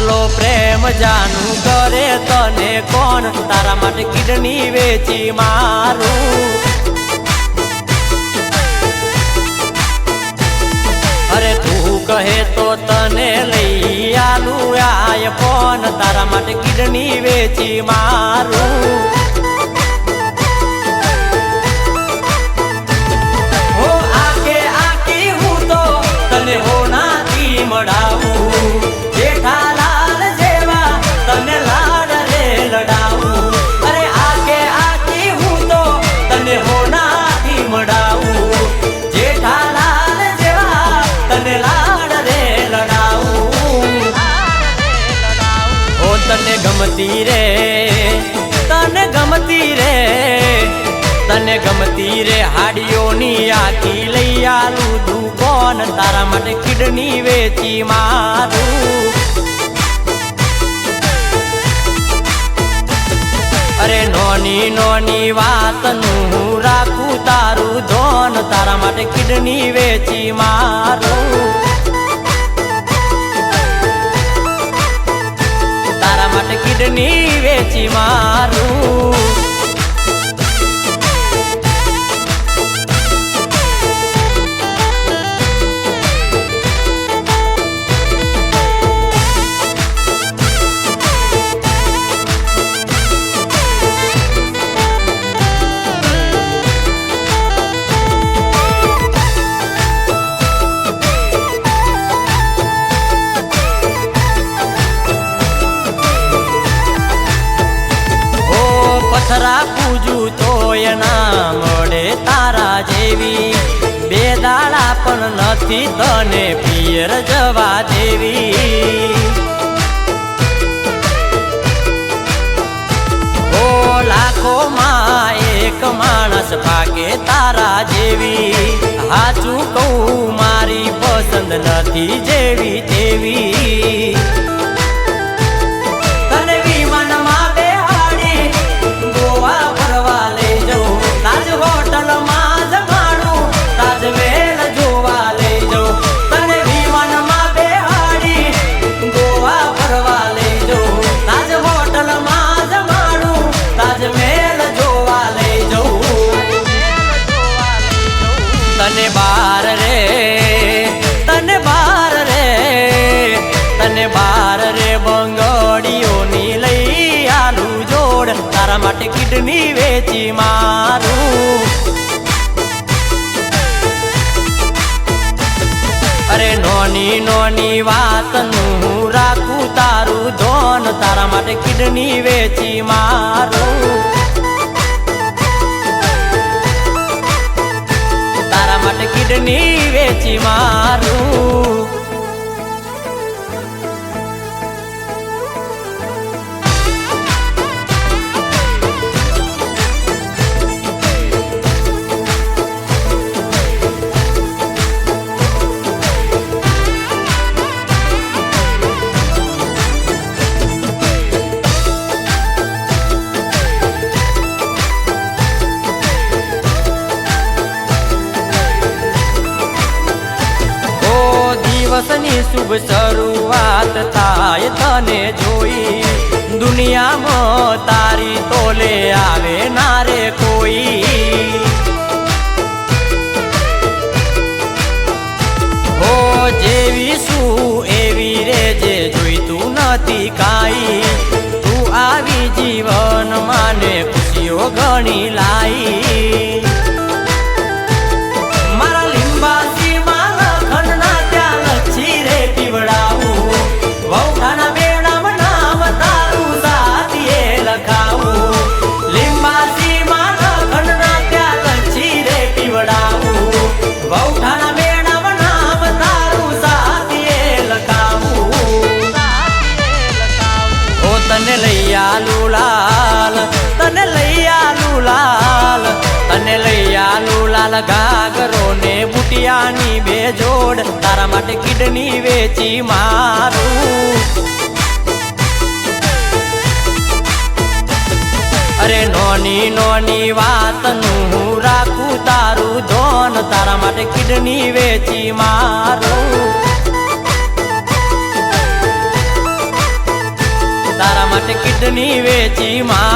આટલો પ્રેમ જાનું કરે તને કોણ તારા માટે કિડની વેચી મારું અરે તું કહે તો તને લઈ આલું આય ફોન તારા માટે કિડની વેચી મારું હો આકે આકી હું તો તને હોનાથી મળાવું જેઠાલાલ જેવા તને લાડ રે લડાવું અરે આકે આકી હું તો તને હોનાથી મળાવું જેઠાલાલ જેવા તને લાડ રે લડાવું ઓ તને ગમતી રે તને ગમતી રે તને ગમતી રે હાડીઓની આખી લઈ આલું દુકોન તારા માટે કિડની વેચી મારું અરે નોની નોની વાતનું હું રાખું તારું ધોન તારા માટે કિડની વેચી મારું તારા માટે કિડની વેચી મારું પથરા પૂજું તોય ના મળે તારા જેવી બે દાડા પણ નથી તને પિયર જવા દેવી ઓ લાખોમાં એક માણસ પાકે તારા જેવી હાચું કહું મારી પસંદ નથી જેવી તેવી તને બાર રે તને બાર રે તને બાર રે બંગડીઓની લઈ આલું જોડ તારા માટે કિડની વેચી મારું અરે નોની નોની વાતનું હું રાખું તારું ધોન તારા માટે કિડની વેચી મારું માટે કિડની વેચી મારું દિવસની શુભ શરૂઆત થાય તને જોઈ દુનિયામાં તારી તોલે આવે ના રે કોઈ હો જેવી શું એવી રે જે જોઈતું નથી કાઈ તું આવી જીવન માને ખુશીઓ ઘણી લાઈ તને લઈ આલું લાલ તને લઈ આલું લાલ તને લઈ આલું લાલ ઘાઘરો ને બુટિયાની બે જોડ તારા માટે કિડની વેચી મારું અરે નોની નોની વાતનું હું રાખું તારું ધોન તારા માટે કિડની વેચી મારું ની વેચી માં